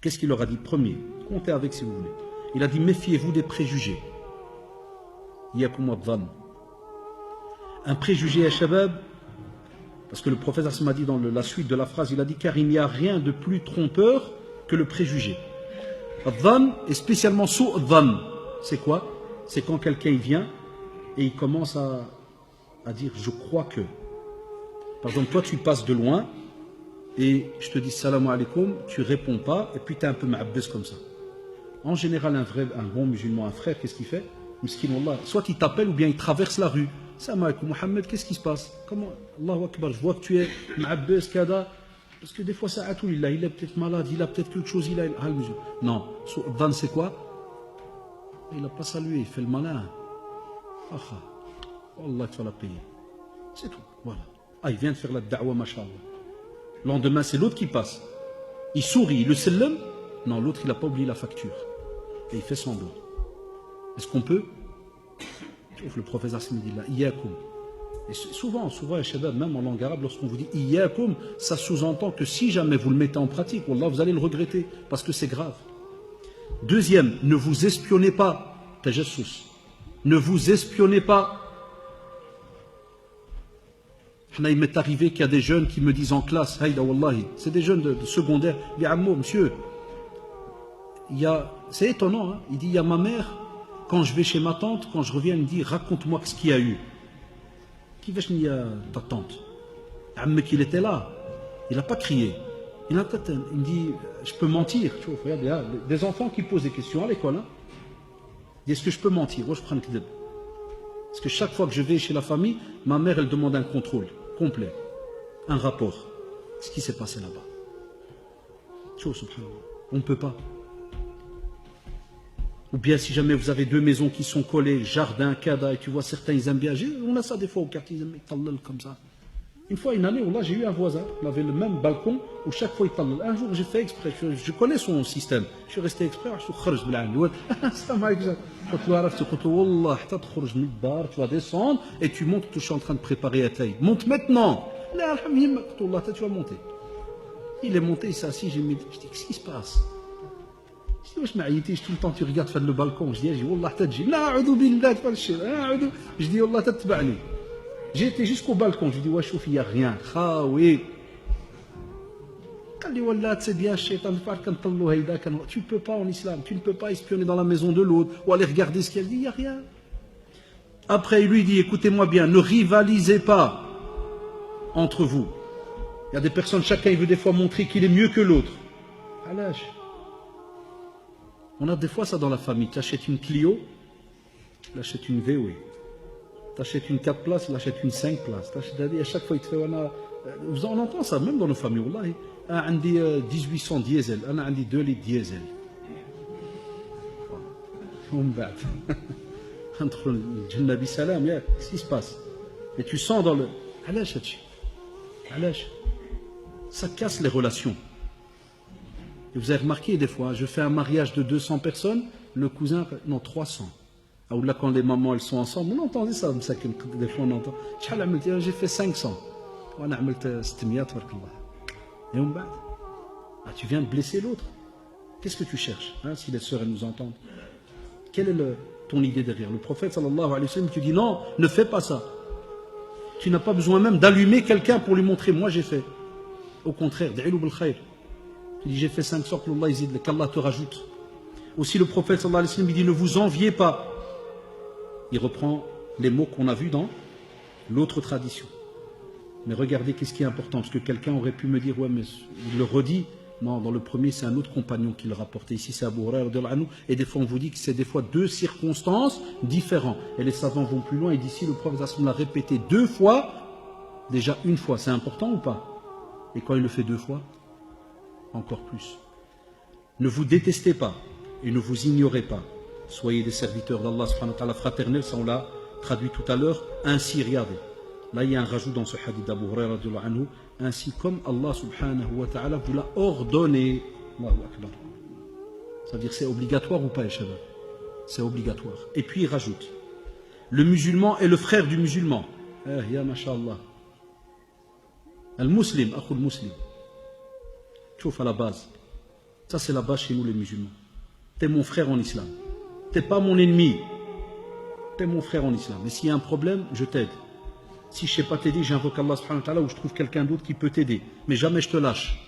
Qu'est-ce qu'il leur a dit? Premier, comptez avec si vous voulez. Il a dit, méfiez-vous des préjugés. Yakum ad-dhann. Un préjugé à shabab, parce que le prophète m'a dit dans la suite de la phrase, il a dit, car il n'y a rien de plus trompeur que le préjugé. Ad-dhann, et spécialement su-ad-dhann. C'est quoi? C'est quand quelqu'un vient et il commence à dire, je crois que. Par exemple, toi tu passes de loin, et je te dis salam alaikum, tu réponds pas, et puis tu es un peu ma'abbes comme ça. En général, un bon musulman, un frère, qu'est-ce qu'il fait? Miskin Allah, soit il t'appelle ou bien il traverse la rue. Salam alaikum, Mohamed, qu'est-ce qui se passe? Comment? Allahu Akbar, je vois que tu es ma'abbes, kada. Parce que des fois, ça il est peut-être malade, il a peut-être quelque chose, il a. Non, Su'adhan, c'est quoi? Il n'a pas salué, il fait le malin. Allah, tu vas la payer. C'est tout, voilà. Ah, il vient de faire la da'wa, mashallah. Le lendemain, c'est l'autre qui passe. Il sourit, il le sallam. Non, l'autre, il n'a pas oublié la facture. Et il fait semblant. Est-ce qu'on peut? Le professeur Hassan dit là, Iyakum. Et souvent, même en langue arabe, lorsqu'on vous dit Iyakum, ça sous-entend que si jamais vous le mettez en pratique, Wallah, vous allez le regretter, parce que c'est grave. Deuxième, ne vous espionnez pas. Tajassus. Ne vous espionnez pas. Il m'est arrivé qu'il y a des jeunes qui me disent en classe, Haïda Wallahi, c'est des jeunes de secondaire, il dit Ammo, monsieur, c'est étonnant, hein? Il dit, il y a ma mère, quand je vais chez ma tante, quand je reviens, elle me dit, raconte-moi ce qu'il y a eu. Qui va chez ta tante? Amme qu'il était là, il n'a pas crié. Il me dit, je peux mentir. Tu vois, regardez, là, des enfants qui posent des questions à l'école. Hein? Il dit, est-ce que je peux mentir? Moi, je prends le kidab. Parce que chaque fois que je vais chez la famille, ma mère, elle demande un contrôle complet, un rapport. Ce qui s'est passé là-bas. Tu vois, on ne peut pas. Ou bien si jamais vous avez deux maisons qui sont collées, jardin, kada, et tu vois certains, ils aiment bien. On a ça des fois au quartier, ils aiment bien comme ça. Une fois, une année, là, j'ai eu un voisin, il avait le même balcon où chaque fois il tallal. Un jour, j'ai fait exprès, je connais son système. Je suis resté exprès, je suis kharj بالعند. Tu vas descendre et tu montes, je suis en train de préparer à taille. Monte maintenant. Tu vas monter. Il est monté, il s'est assis, je dis, qu'est-ce qui se passe? Je dis, tout le temps tu regardes faire le balcon. Je dis, Wallah, je dis, Wallah, tatba'ni. J'ai été jusqu'au balcon, je dis, ouais, chouf, il n'y a rien. Ah oui. Tu ne peux pas en islam, tu ne peux pas espionner dans la maison de l'autre ou aller regarder ce qu'elle dit, il n'y a rien. Après, il lui dit, écoutez-moi bien, ne rivalisez pas entre vous. Il y a des personnes, chacun il veut des fois montrer qu'il est mieux que l'autre. On a des fois ça dans la famille. Tu achètes une Clio, tu achètes une VW. Tu achètes une 4 places, il achète une 5 places. À chaque fois, il te fait. On entend ça même dans nos familles. Wallahi. Un 1800 diesel, un 2 litres diesel. Entre le Nabi Salam, qu'est-ce qui se passe? Et tu sens dans le. Ça casse les relations. Et vous avez remarqué des fois, je fais un mariage de 200 personnes, le cousin, non, 300. Ou là, quand les mamans elles sont ensemble, on entendait ça, des fois on entend. J'ai fait 500. Et tu viens de blesser l'autre. Qu'est-ce que tu cherches, hein, si les sœurs elles nous entendent? Quelle est ton idée derrière? Le prophète sallallahu alayhi wa sallam, tu dis non, ne fais pas ça. Tu n'as pas besoin même d'allumer quelqu'un pour lui montrer, moi j'ai fait. Au contraire, da'ilou bil khayr. Tu dis j'ai fait 500, qu'Allah te rajoute. Aussi le prophète sallallahu alayhi wa sallam, il dit ne vous enviez pas. Il reprend les mots qu'on a vus dans l'autre tradition. Mais regardez qu'est-ce qui est important, parce que quelqu'un aurait pu me dire, ouais, mais il le redit. Non, dans le premier, c'est un autre compagnon qui le rapportait. Ici, c'est Abu Huraira, et des fois, on vous dit que c'est des fois deux circonstances différentes. Et les savants vont plus loin, et d'ici, le prophète l'a répété 2 fois. Déjà, une fois, c'est important ou pas? Et quand il le fait 2 fois, encore plus. Ne vous détestez pas, et ne vous ignorez pas. Soyez des serviteurs d'Allah subhanahu wa ta'ala fraternels, ça on l'a traduit tout à l'heure. Ainsi, regardez. Là, il y a un rajout dans ce hadith d'Abu Huraira, ainsi comme Allah subhanahu wa ta'ala vous l'a ordonné. Allahu Akbar. Ça veut dire c'est obligatoire ou pas, les shabab? C'est obligatoire. Et puis il rajoute, le musulman est le frère du musulman. Ya masha'Allah. Al-muslim, akhul muslim. Chouf à la base. Ça, c'est la base chez nous, les musulmans. T'es mon frère en islam. T'es pas mon ennemi. T'es mon frère en islam. Mais s'il y a un problème, je t'aide. Si je ne sais pas t'aider, j'invoque Allah subhanahu wa ta'ala ou je trouve quelqu'un d'autre qui peut t'aider. Mais jamais je te lâche.